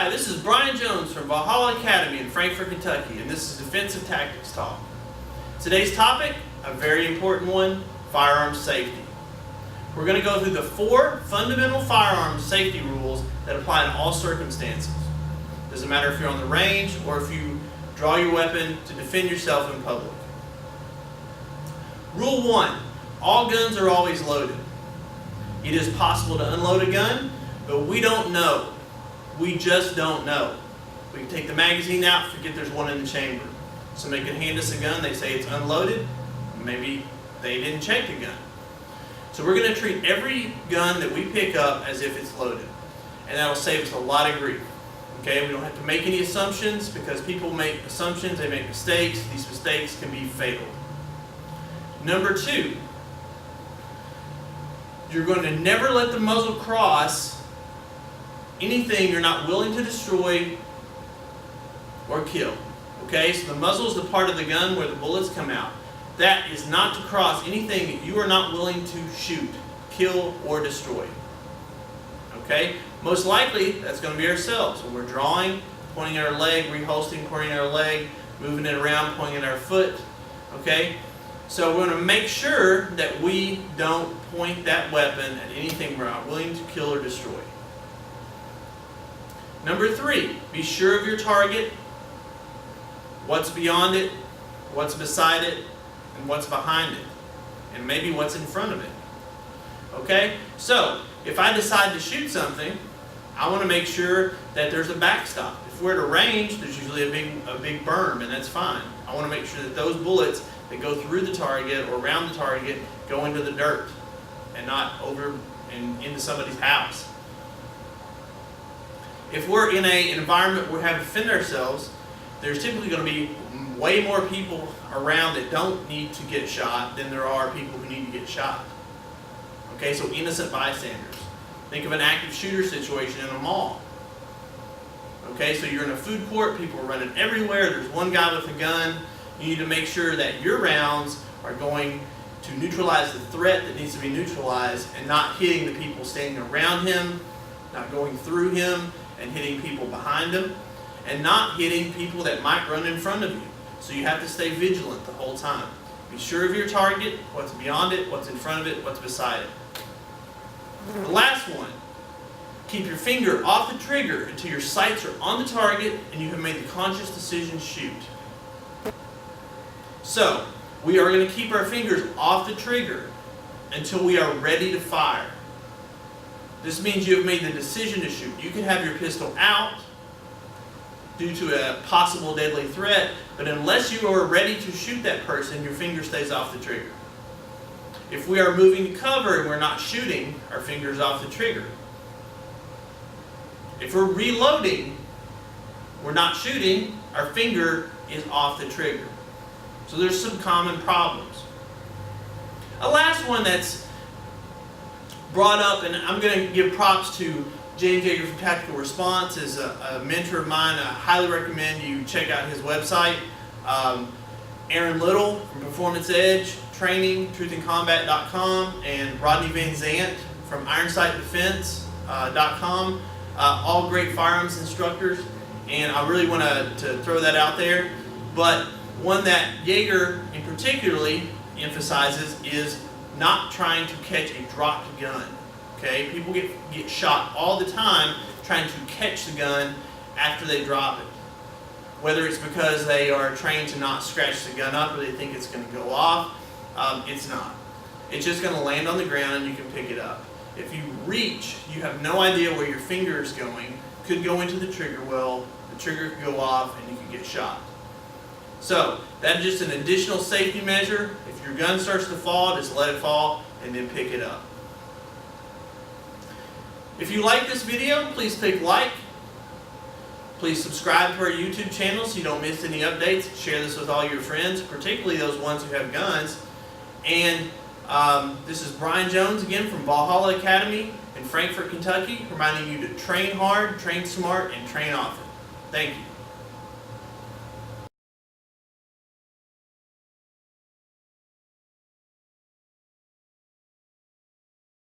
Hi, this is Brian Jones from Valhalla Academy in Frankfort, Kentucky, and this is Defensive Tactics Talk. Today's topic, a very important one, firearms safety. We're going to go through the 4 fundamental firearms safety rules that apply in all circumstances. Doesn't matter if you're on the range or if you draw your weapon to defend yourself in public. Rule 1, all guns are always loaded. It is possible to unload a gun, but we don't know. We just don't know. We can take the magazine out, forget there's one in the chamber. Somebody can hand us a gun, they say it's unloaded, maybe they didn't check the gun. So we're going to treat every gun that we pick up as if it's loaded. And that'll save us a lot of grief. Okay, we don't have to make any assumptions because people make assumptions, they make mistakes. These mistakes can be fatal. Number 2, you're going to never let the muzzle cross anything you're not willing to destroy or kill. Okay, so the muzzle is the part of the gun where the bullets come out. That is not to cross anything that you are not willing to shoot, kill, or destroy. Okay, most likely that's going to be ourselves. When we're drawing, pointing at our leg, reholstering, pointing at our leg, moving it around, pointing at our foot. Okay, so we're going to make sure that we don't point that weapon at anything we're not willing to kill or destroy. Number 3, be sure of your target, what's beyond it, what's beside it, and what's behind it, and maybe what's in front of it. Okay? So, if I decide to shoot something, I want to make sure that there's a backstop. If we're at a range, there's usually a big berm, and that's fine. I want to make sure that those bullets that go through the target or around the target go into the dirt and not over and into somebody's house. If we're in an environment where we have to defend ourselves, there's typically going to be way more people around that don't need to get shot than there are people who need to get shot. Okay, so innocent bystanders. Think of an active shooter situation in a mall. Okay, so you're in a food court, people are running everywhere, there's one guy with a gun. You need to make sure that your rounds are going to neutralize the threat that needs to be neutralized and not hitting the people standing around him, not going through him and hitting people behind him, and not hitting people that might run in front of you. So you have to stay vigilant the whole time. Be sure of your target, what's beyond it, what's in front of it, what's beside it. The last one, keep your finger off the trigger until your sights are on the target and you have made the conscious decision to shoot. So, we are going to keep our fingers off the trigger until we are ready to fire. This means you have made the decision to shoot. You can have your pistol out due to a possible deadly threat, but unless you are ready to shoot that person, your finger stays off the trigger. If we are moving to cover and we're not shooting, our finger's off the trigger. If we're reloading, we're not shooting, our finger is off the trigger. So there's some common problems. A last one that's brought up, and I'm going to give props to James Yeager from Tactical Response, is a mentor of mine. I highly recommend you check out his website. Aaron Little from Performance Edge Training, truthandcombat.com, and Rodney Van Zant from IronsightDefense.com. All great firearms instructors, and I really want to throw that out there. But one that Yeager in particularly emphasizes is not trying to catch a dropped gun. Okay, people get shot all the time trying to catch the gun after they drop it. Whether it's because they are trained to not scratch the gun up or they think it's going to go off, it's not. It's just going to land on the ground and you can pick it up. If you reach, you have no idea where your finger is going. Could go into the trigger well, the trigger could go off, and you could get shot. So, that's just an additional safety measure. If your gun starts to fall, just let it fall and then pick it up. If you like this video, please click like. Please subscribe to our YouTube channel so you don't miss any updates. Share this with all your friends, particularly those ones who have guns. And this is Brian Jones again from Valhalla Academy in Frankfort, Kentucky, reminding you to train hard, train smart, and train often. Thank you.